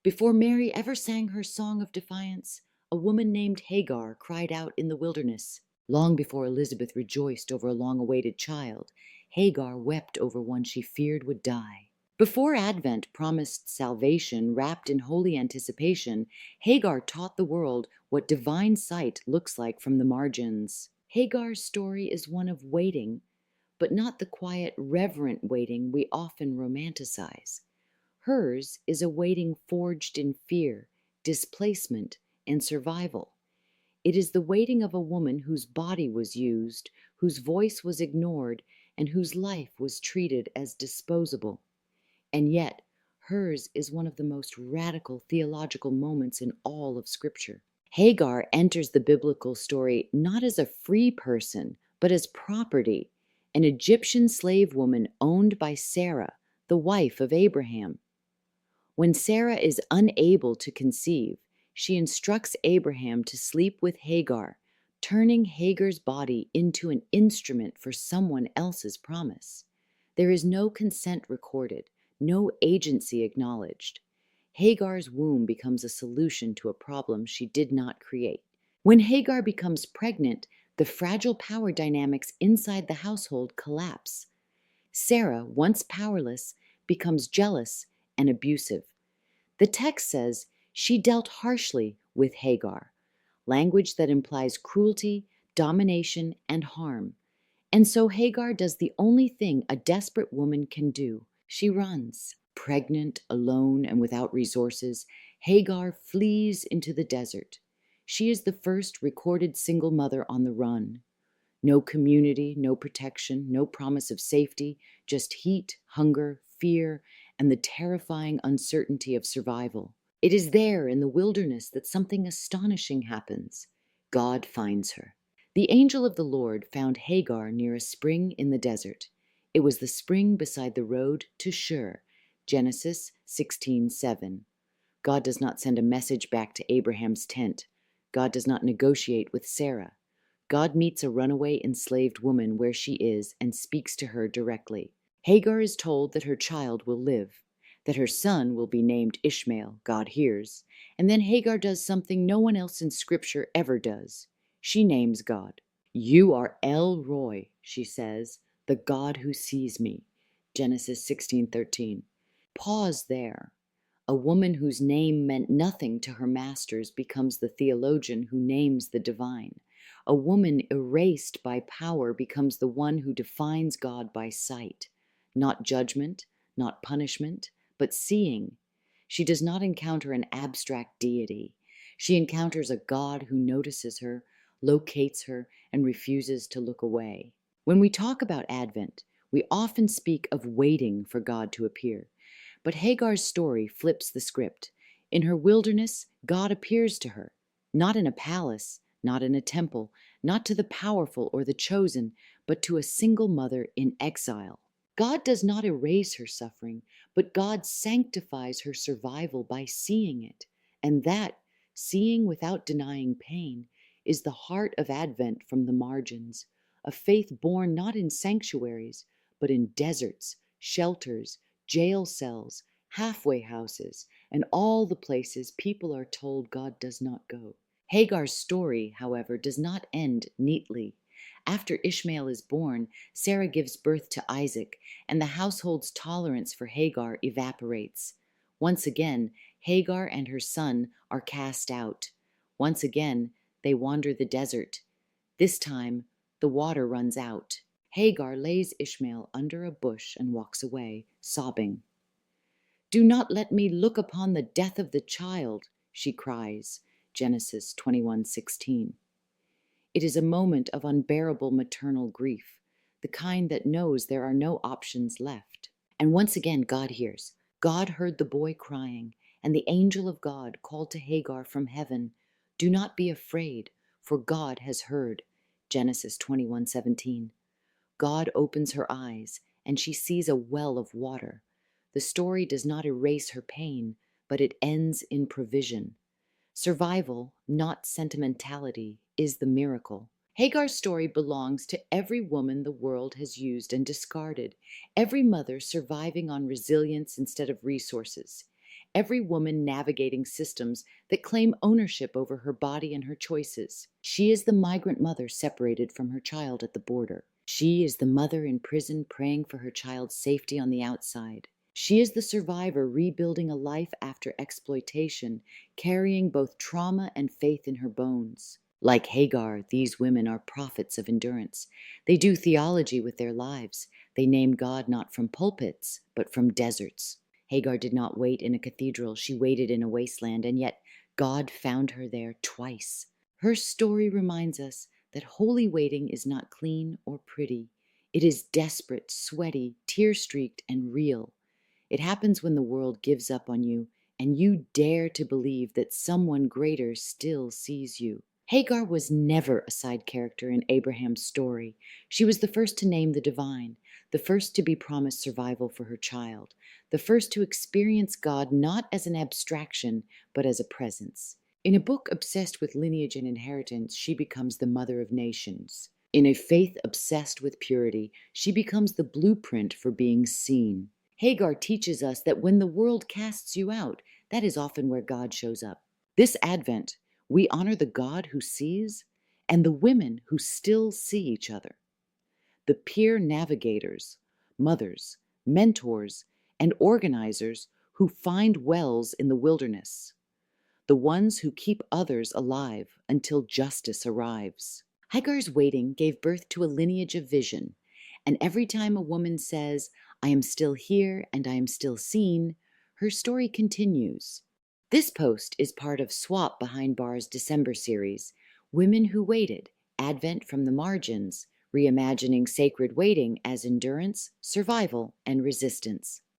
Before Mary ever sang her song of defiance, a woman named Hagar cried out in the wilderness. Long before Elizabeth rejoiced over a long-awaited child, Hagar wept over one she feared would die. Before Advent promised salvation wrapped in holy anticipation, Hagar taught the world what divine sight looks like from the margins. Hagar's story is one of waiting, but not the quiet, reverent waiting we often romanticize. Hers is a waiting forged in fear, displacement, and survival. It is the waiting of a woman whose body was used, whose voice was ignored, and whose life was treated as disposable. And yet, hers is one of the most radical theological moments in all of Scripture. Hagar enters the biblical story not as a free person, but as property, an Egyptian slave woman owned by Sarah, the wife of Abraham. When Sarah is unable to conceive, she instructs Abraham to sleep with Hagar, turning Hagar's body into an instrument for someone else's promise. There is no consent recorded, no agency acknowledged. Hagar's womb becomes a solution to a problem she did not create. When Hagar becomes pregnant, the fragile power dynamics inside the household collapse. Sarah, once powerless, becomes jealous and abusive. The text says she dealt harshly with Hagar, language that implies cruelty, domination, and harm. And so Hagar does the only thing a desperate woman can do. She runs. Pregnant, alone, and without resources, Hagar flees into the desert. She is the first recorded single mother on the run. No community, no protection, no promise of safety, just heat, hunger, fear, and the terrifying uncertainty of survival. It is there in the wilderness that something astonishing happens. God finds her. The angel of the Lord found Hagar near a spring in the desert. It was the spring beside the road to Shur, Genesis 16:7. God does not send a message back to Abraham's tent. God does not negotiate with Sarah. God meets a runaway enslaved woman where she is and speaks to her directly. Hagar is told that her child will live, that her son will be named Ishmael. God hears. And then Hagar does something no one else in Scripture ever does. She names God. "You are El Roy," she says, "the God who sees me." Genesis 16:13. Pause there. A woman whose name meant nothing to her masters becomes the theologian who names the divine. A woman erased by power becomes the one who defines God by sight. Not judgment, not punishment, but seeing. She does not encounter an abstract deity. She encounters a God who notices her, locates her, and refuses to look away. When we talk about Advent, we often speak of waiting for God to appear. But Hagar's story flips the script. In her wilderness, God appears to her, not in a palace, not in a temple, not to the powerful or the chosen, but to a single mother in exile. God does not erase her suffering, but God sanctifies her survival by seeing it. And that, seeing without denying pain, is the heart of Advent from the margins, a faith born not in sanctuaries, but in deserts, shelters, jail cells, halfway houses, and all the places people are told God does not go. Hagar's story, however, does not end neatly. After Ishmael is born, Sarah gives birth to Isaac, and the household's tolerance for Hagar evaporates. Once again, Hagar and her son are cast out. Once again, they wander the desert. This time, the water runs out. Hagar lays Ishmael under a bush and walks away, sobbing. "Do not let me look upon the death of the child," she cries, Genesis 21:16. It is a moment of unbearable maternal grief, the kind that knows there are no options left. And once again, God hears. God heard the boy crying, and the angel of God called to Hagar from heaven, "Do not be afraid, for God has heard," Genesis 21:17. God opens her eyes, and she sees a well of water. The story does not erase her pain, but it ends in provision. Survival, not sentimentality, is the miracle. Hagar's story belongs to every woman the world has used and discarded, every mother surviving on resilience instead of resources, every woman navigating systems that claim ownership over her body and her choices. She is the migrant mother separated from her child at the border. She is the mother in prison praying for her child's safety on the outside. She is the survivor rebuilding a life after exploitation, carrying both trauma and faith in her bones. Like Hagar, these women are prophets of endurance. They do theology with their lives. They name God not from pulpits, but from deserts. Hagar did not wait in a cathedral, she waited in a wasteland, and yet God found her there twice. Her story reminds us that holy waiting is not clean or pretty. It is desperate, sweaty, tear-streaked, and real. It happens when the world gives up on you and you dare to believe that someone greater still sees you. Hagar was never a side character in Abraham's story. She was the first to name the divine, the first to be promised survival for her child, the first to experience God not as an abstraction, but as a presence. In a book obsessed with lineage and inheritance, she becomes the mother of nations. In a faith obsessed with purity, she becomes the blueprint for being seen. Hagar teaches us that when the world casts you out, that is often where God shows up. This Advent, we honor the God who sees and the women who still see each other. The peer navigators, mothers, mentors, and organizers who find wells in the wilderness. The ones who keep others alive until justice arrives. Hagar's waiting gave birth to a lineage of vision, and every time a woman says, "I am still here and I am still seen," her story continues. This post is part of Swap Behind Bars December series, Women Who Waited, Advent from the Margins, reimagining sacred waiting as endurance, survival, and resistance.